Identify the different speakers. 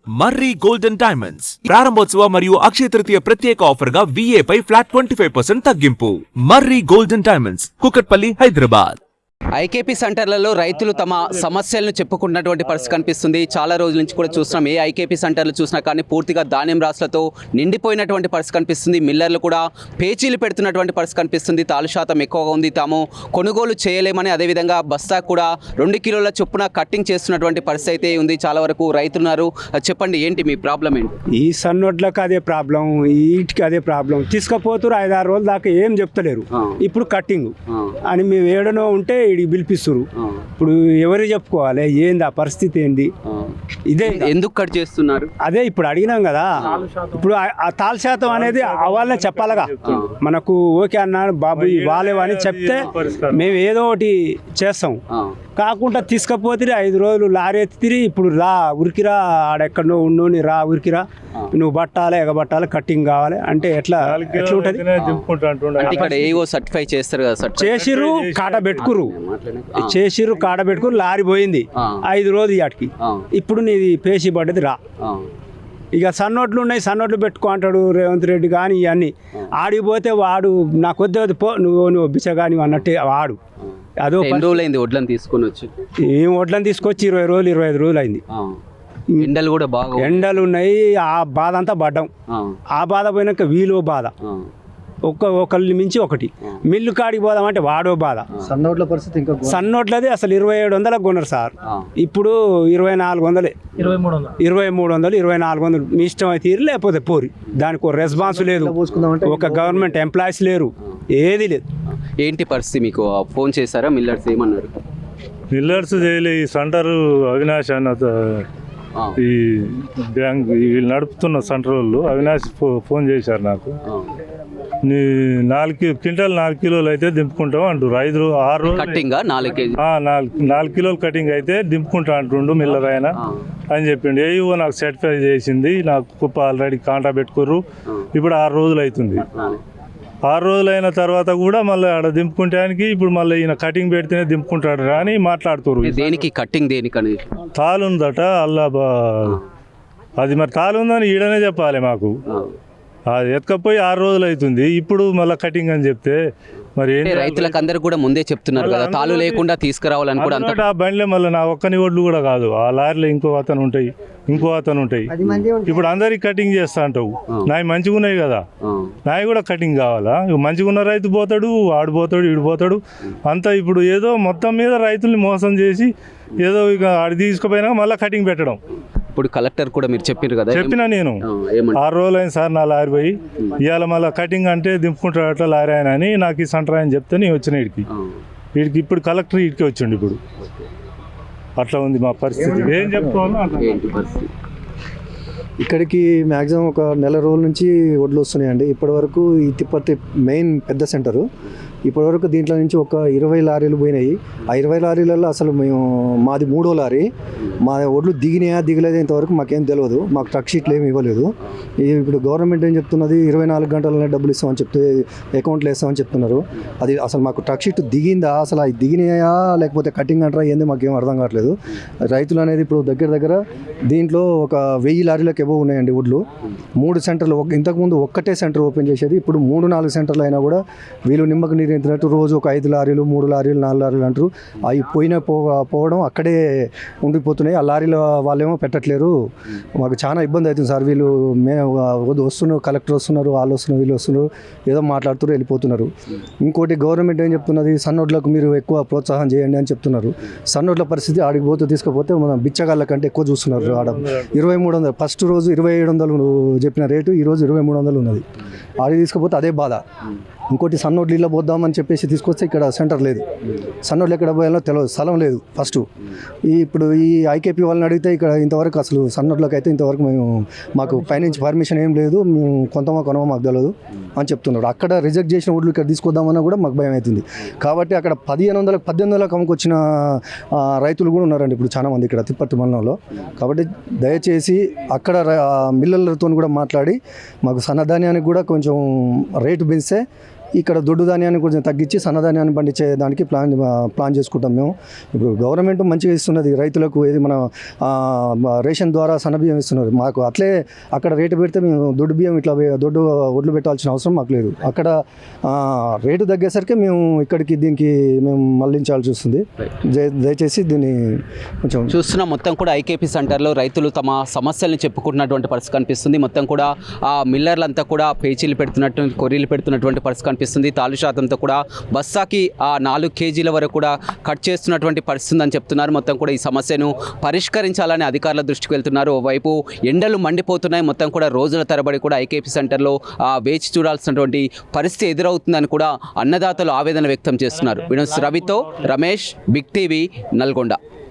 Speaker 1: మర్రి golden diamonds ప్రారంభోత్సవ మరియు అక్షయ తృతీయ ప్రత్యేక ఆఫర్ గా VA పై ఫ్లాట్ 25% తగ్గింపు. Marri golden diamonds, Kukatpally, Hyderabad.
Speaker 2: IKP సెంటర్లలో రైతులు తమ సమస్యలను చెప్పుకుంటున్నటువంటి పరిస్థితి కనిపిస్తుంది. చాలా రోజుల నుంచి కూడా చూస్తున్నాం. ఏ ఐకేపీ సెంటర్లు చూసినా కానీ పూర్తిగా ధాన్యం రాసులతో నిండిపోయినటువంటి పరిస్థితి కనిపిస్తుంది. మిల్లర్లు కూడా పేచీలు పెడుతున్నటువంటి పరిస్థితి కనిపిస్తుంది. తాలు శాతం ఎక్కువగా ఉంది. తాము కొనుగోలు చేయలేమని, అదేవిధంగా బస్తా కూడా 2 కిలోల చొప్పున కట్టింగ్ చేస్తున్నటువంటి పరిస్థితి అయితే ఉంది. చాలా వరకు రైతులున్నారు. చెప్పండి, ఏంటి మీ ప్రాబ్లం ఏంటి?
Speaker 3: ఈ సన్నొడ్లకు అదే ప్రాబ్లం, వీటికి అదే ప్రాబ్లం. తీసుకపోతారు 5-6 రోజుల దాకా ఏం చెప్తలేరు. ఇప్పుడు కట్టింగ్ అని మేము ఏడనో ఉంటే ఇడికి పిలిపిస్తారు. ఇప్పుడు ఎవరు చెప్పుకోవాలి ఏంది ఆ పరిస్థితి ఏంది? ఇదే
Speaker 2: ఎందుకు కట్ చేస్తున్నారు?
Speaker 3: అదే ఇప్పుడు అడిగినాం కదా. ఇప్పుడు ఆ తాళ శాతం అనేది వాళ్ళనే చెప్పాలగా. మనకు ఓకే అన్నా బాబు వాళ్ళేవని చెప్తే మేము ఏదో ఒకటి చేస్తాం. కాకుండా తీసుకపోతే 5 రోజులు లారీ ఎత్తిరి. ఇప్పుడు రా ఉరికిరా, ఆడెక్కడో ఉండు రా ఉరికిరా, నువ్వు బట్టాలి ఎగబట్టాలి, కట్టింగ్ కావాలి అంటే ఎట్లా ఉంటుంది?
Speaker 2: ఇక్కడ ఏవో సర్టిఫై చేస్తారు కదా,
Speaker 3: చేసిర్రు కాట పెట్టుకురు లారీ పోయింది 5 రోజులు వాటికి. ఇప్పుడు నీది పేసి పడ్డది రా. ఇక సన్నోట్లు ఉన్నాయి, సన్నోట్లు పెట్టుకో అంటాడు రేవంత్ రెడ్డి. కానీ ఇవన్నీ ఆడిపోతే వాడు నాకు వద్దే పో, నువ్వు బిచ్చగాని అన్నట్టే వాడు. అదో
Speaker 2: రోజులైంది వడ్లను తీసుకొని వచ్చి.
Speaker 3: ఏం వడ్లను తీసుకొచ్చి 20 రోజులు 25 రోజులు అయింది.
Speaker 2: ఎండలు కూడా బాగా
Speaker 3: ఎండలు ఉన్నాయి. ఆ బాధ అంతా పడ్డాం. ఆ బాధ పోయినాక వీలో బాధ, ఒకళ్ళని మించి ఒకటి. మిల్లు కాడికి పోదామంటే వాడో బాధ.
Speaker 4: సన్నోట్ల పరిస్థితి ఇంకా
Speaker 3: సన్నోట్లది అసలు 2700 కొన్నారు సార్. ఇప్పుడు 2400, 2300, 2400 మీ ఇష్టం అయితే తీరు, లేకపోతే పోరి. దానికి ఒక రెస్పాన్స్ లేదు, ఒక గవర్నమెంట్ ఎంప్లాయీస్ లేరు, ఏది లేదు.
Speaker 2: ఏంటి పరిస్థితి? మీకు ఫోన్ చేశారా మిల్లర్స్? ఏమన్నారు?
Speaker 5: మిల్లర్స్ చేయలే. ఈ సెంటర్ అవినాష్ అన్న ఈ బ్యాంక్ వీళ్ళు నడుపుతున్న సెంటర్ వాళ్ళు అవినాష్ ఫోన్ చేశారు నాకు. నీ 4 క్వింటాల్ 4 కిలోలు అయితే దింపుకుంటాం అంటారు. 6 రోజులు
Speaker 2: కటింగ్
Speaker 5: 4 కిలోలు కటింగ్ అయితే దింపుకుంటా అంటుండు మిల్లర్ ఆయన అని చెప్పిండు. ఏవో నాకు సర్టిఫై చేసింది. నాకు కుప్ప ఆల్రెడీ కాంటా పెట్టుకోర్రు. ఇప్పుడు 6 రోజులు అవుతుంది. 6 రోజులు అయిన తర్వాత కూడా మళ్ళీ ఆడ దింపుకుంటానికి ఇప్పుడు మళ్ళీ ఈయన కటింగ్ పెడితేనే దింపుకుంటాడు అని మాట్లాడుతారు.
Speaker 2: దేనికి కటింగ్? దేనికని
Speaker 5: తాలు ఉందట అల్లా. అది మరి తాలు ఉందని ఈడనే చెప్పాలి మాకు. అది ఎత్తుకపోయి 6 రోజులు అవుతుంది. ఇప్పుడు మళ్ళీ కటింగ్ అని చెప్తే మరి
Speaker 2: రైతులకు అందరు కూడా ముందే చెప్తున్నారు కదా, తాలు లేకుండా తీసుకురావాలని కూడా.
Speaker 5: ఆ బండిలో మళ్ళీ నా ఒక్కని ఓట్లు కూడా కాదు, ఆ లారీలో ఇంకో అతను ఉంటాయి. ఇప్పుడు అందరికి కటింగ్ చేస్తా అంటావు. నాయి మంచిగా ఉన్నాయి కదా, నాయి కూడా కటింగ్ కావాలా? మంచిగా ఉన్న రైతు పోతాడు, ఆడు పోతాడు, ఈడు పోతాడు అంతా. ఇప్పుడు ఏదో మొత్తం మీద రైతుల్ని మోసం చేసి ఏదో ఇక ఆడి తీసుకుపోయినా మళ్ళీ కటింగ్ పెట్టడం.
Speaker 2: ఇప్పుడు కలెక్టర్ కూడా మీరు చెప్పారు కదా.
Speaker 5: చెప్పినా నేను 6 రోజులు అయింది సార్ నా లారీ పోయి. ఇవాళ మళ్ళీ కటింగ్ అంటే దింపుకుంటాడట లారీ ఆయన అని నాకు ఈ సెంటర్ అని చెప్తే నేను వచ్చిన వీడికి ఇప్పుడు కలెక్టర్ వీడికి వచ్చిండు. ఇప్పుడు అట్లా ఉంది మా పరిస్థితి. ఏం చెప్పుకోవాలో
Speaker 4: ఇక్కడికి మ్యాక్సిమం ఒక నెల రోజుల నుంచి వడ్లు వస్తున్నాయండి. ఇప్పటివరకు ఈ తిప్పర్తి మెయిన్ పెద్ద సెంటరు. ఇప్పటివరకు దీంట్లో నుంచి ఒక 20 లారీలు పోయినాయి. ఆ 20 లారీలలో అసలు మాది 3వ లారీ. మా ఒడ్లు దిగినాయా దిగలేదు ఇంతవరకు మాకేం తెలియదు. మాకు ట్రక్ షీట్లు ఏమి ఇవ్వలేదు. ఇప్పుడు గవర్నమెంట్ ఏం చెప్తున్నది 24 గంటలనే డబ్బులు ఇస్తామని చెప్తే అకౌంట్లో వేస్తామని చెప్తున్నారు. అది అసలు మాకు ట్రక్ షీట్ దిగిందా, అసలు అది దిగినాయా లేకపోతే కటింగ్ అంటారా ఏంది మాకేం అర్థం కావట్లేదు. రైతులు అనేది ఇప్పుడు దగ్గర దీంట్లో ఒక 1000 లారీలకు ఎబో ఉన్నాయండి వడ్లు. 3 సెంటర్లు. ఇంతకుముందు ఒక్కటే సెంటర్ ఓపెన్ చేసేది. ఇప్పుడు 3-4 సెంటర్లు అయినా కూడా వీళ్ళు నిమ్మకు నీరు ఎంతినట్టు రోజు ఒక 5 లారీలు 3 లారీలు 4 లారీలు అంటారు. అవి పోవడం అక్కడే ఉండిపోతున్నాయి. ఆ లారీల వాళ్ళేమో పెట్టట్లేరు. మాకు చాలా ఇబ్బంది అవుతుంది సార్. వీళ్ళు వస్తున్నారు, కలెక్టర్ వస్తున్నారు, వాళ్ళు వస్తున్నారు, వీళ్ళు వస్తున్నారు, ఏదో మాట్లాడుతూ వెళ్ళిపోతున్నారు. ఇంకోటి గవర్నమెంట్ ఏం చెప్తున్నది, సన్నోడ్లకు మీరు ఎక్కువ ప్రోత్సాహం చేయండి అని చెప్తున్నారు. సన్నోడ్ల పరిస్థితి ఆడికి పోతే తీసుకపోతే మన బిచ్చగాళ్ళ కంటే ఎక్కువ చూస్తున్నారు. ఆడ 2300, ఫస్ట్ రోజు 2700 చెప్పిన రేటు ఈరోజు 2300 ఉన్నది. ఆడికి తీసుకపోతే అదే బాధ. ఇంకోటి సన్నోడ్లు ఇళ్ళ పోద్దామని చెప్పేసి తీసుకొస్తే ఇక్కడ సెంటర్ లేదు. సన్నోడ్లు ఎక్కడ పోయాలో తెలియదు, స్థలం లేదు ఫస్ట్. ఇప్పుడు ఈ ఐకేపీ వాళ్ళని అడిగితే ఇక్కడ ఇంతవరకు అసలు సన్నోడ్లకు అయితే ఇంతవరకు మాకు పైనుంచి పర్మిషన్ ఏం లేదు, మేము కొనమో మాకు తెలియదు అని చెప్తున్నాడు. అక్కడ రిజెక్ట్ చేసిన ఓట్లు ఇక్కడ తీసుకొద్దామన్నా కూడా మాకు భయం అవుతుంది. కాబట్టి అక్కడ 1500, 1800 అమ్ముకొచ్చిన రైతులు కూడా ఉన్నారండి ఇప్పుడు చాలామంది ఇక్కడ తిప్పర్తి మండలంలో. కాబట్టి దయచేసి అక్కడ మిల్లర్లతో కూడా మాట్లాడి మాకు సన్నధాన్యానికి కూడా కొంచెం రేటు పెంచితే ఇక్కడ దొడ్డు ధాన్యాన్ని కొంచెం తగ్గించి సన్నధాన్యాన్ని పండించే దానికి ప్లాన్ చేసుకుంటాం మేము. ఇప్పుడు గవర్నమెంట్ మంచిగా ఇస్తున్నది రైతులకు, ఏది మన రేషన్ ద్వారా సన్నబియ్యం ఇస్తున్నారు. మాకు అట్లే అక్కడ రేటు పెడితే మేము దొడ్డు బియ్యం ఇట్లా దొడ్డు ఒడ్లు పెట్టాల్సిన అవసరం మాకు లేదు. అక్కడ రేటు తగ్గేసరికి మేము ఇక్కడికి దీనికి మేము మళ్లించాల్సి వస్తుంది. దయచేసి దీన్ని కొంచెం
Speaker 2: చూస్తున్నాం. మొత్తం కూడా ఐకేపీ సెంటర్లో రైతులు తమ సమస్యలను చెప్పుకుంటున్నటువంటి పరిస్థితి కనిపిస్తుంది. మొత్తం కూడా ఆ మిల్లర్లంతా కూడా పేచీలు పెడుతున్నట్టు, కొర్రీలు పెడుతున్నటువంటి పరిస్థితి కనిపిస్తుంది. తాలు శాతంతో కూడా బస్సాకి 4 కేజీల వరకు కూడా కట్ చేస్తున్నటువంటి పరిస్థితి అని చెప్తున్నారు. మొత్తం కూడా ఈ సమస్యను పరిష్కరించాలని అధికారుల దృష్టికి వెళ్తున్నారు. ఓవైపు ఎండలు మండిపోతున్నాయి. మొత్తం కూడా రోజుల తరబడి కూడా ఐకేపీ సెంటర్లో వేచి చూడాల్సినటువంటి పరిస్థితి ఎదురవుతుందని కూడా అన్నదాతలు ఆవేదన వ్యక్తం చేస్తున్నారు. వినోద్ రవితో రమేష్, బిగ్ టీవీ, నల్గొండ.